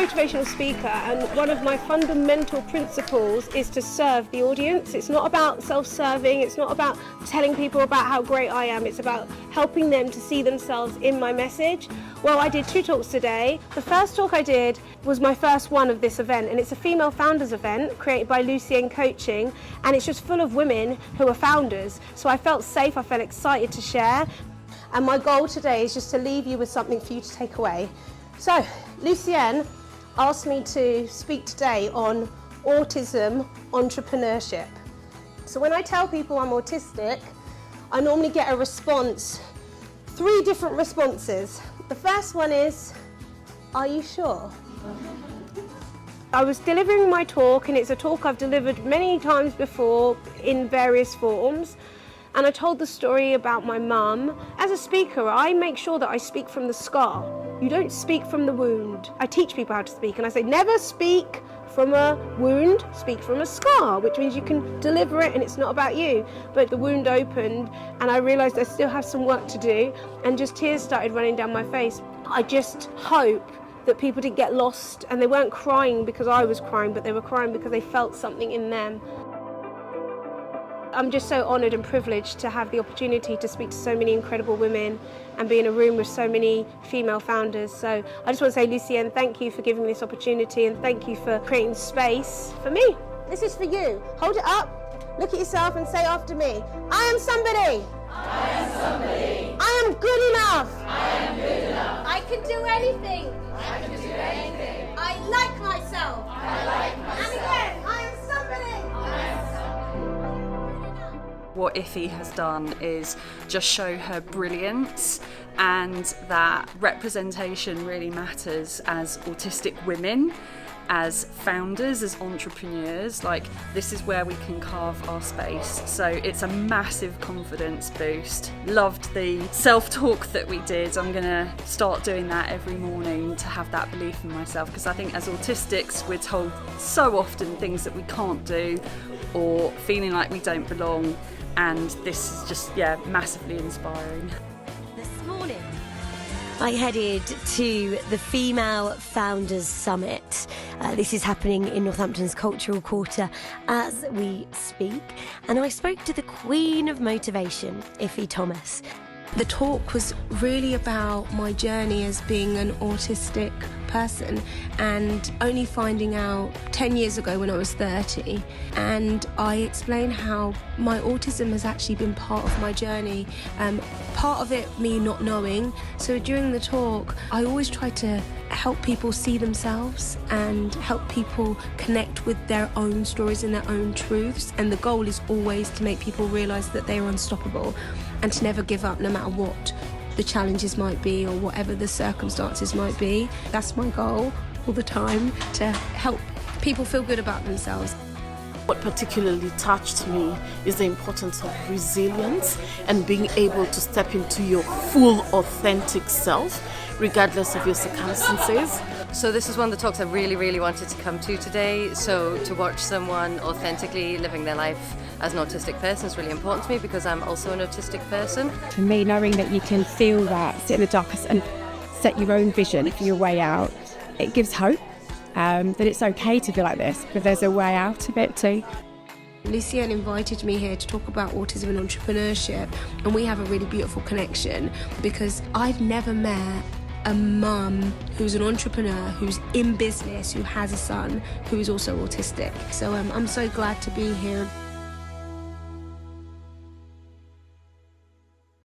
motivational speaker, and one of my fundamental principles is to serve the audience. It's not about self-serving, it's not about telling people about how great I am, it's about helping them to see themselves in my message. Well, I did 2 talks today. The first talk I did was my first one of this event, and it's a female founders event created by Lucienne Coaching, and it's just full of women who are founders. So I felt safe, I felt excited to share, and my goal today is just to leave you with something for you to take away. So, Lucienne asked me to speak today on autism entrepreneurship. So when I tell people I'm autistic, I normally get a response, 3 different responses. The first one is, are you sure? I was delivering my talk, and it's a talk I've delivered many times before in various forms. And I told the story about my mum. As a speaker, I make sure that I speak from the scar. You don't speak from the wound. I teach people how to speak, and I say never speak from a wound, speak from a scar, which means you can deliver it and it's not about you. But the wound opened, and I realised I still have some work to do, and just tears started running down my face. I just hope that people didn't get lost, and they weren't crying because I was crying, but they were crying because they felt something in them. I'm just so honoured and privileged to have the opportunity to speak to so many incredible women and be in a room with so many female founders. So I just want to say, Lucienne, thank you for giving me this opportunity, and thank you for creating space for me. This is for you. Hold it up, look at yourself and say after me, I am somebody. I am somebody. I am good enough. I am good enough. I can do anything. I can do anything. I like myself. I like myself. And again, I am somebody. I am somebody. What Iffy has done is just show her brilliance, and that representation really matters as autistic women, as founders, as entrepreneurs. Like, this is where we can carve our space. So it's a massive confidence boost. Loved the self-talk that we did. I'm gonna start doing that every morning to have that belief in myself, because I think as autistics we're told so often things that we can't do, or feeling like we don't belong, and this is just, massively inspiring. This morning I headed to the Female Founders Summit. This is happening in Northampton's Cultural Quarter as we speak, and I spoke to the Queen of Motivation, Iffy Thomas. The talk was really about my journey as being an autistic person, and only finding out 10 years ago when I was 30, and I explained how my autism has actually been part of my journey, part of it me not knowing. So during the talk I always try to help people see themselves and help people connect with their own stories and their own truths, and the goal is always to make people realise that they are unstoppable and to never give up no matter what the challenges might be or whatever the circumstances might be. That's my goal all the time, to help people feel good about themselves. What particularly touched me is the importance of resilience and being able to step into your full authentic self regardless of your circumstances. So this is one of the talks I really wanted to come to today. So to watch someone authentically living their life as an autistic person is really important to me, because I'm also an autistic person. For me, knowing that you can feel that, sit in the dark and set your own vision for your way out, it gives hope that it's okay to feel like this, but there's a way out of it too. Lucienne invited me here to talk about autism and entrepreneurship, and we have a really beautiful connection because I've never met a mum who's an entrepreneur, who's in business, who has a son who is also autistic. So I'm so glad to be here.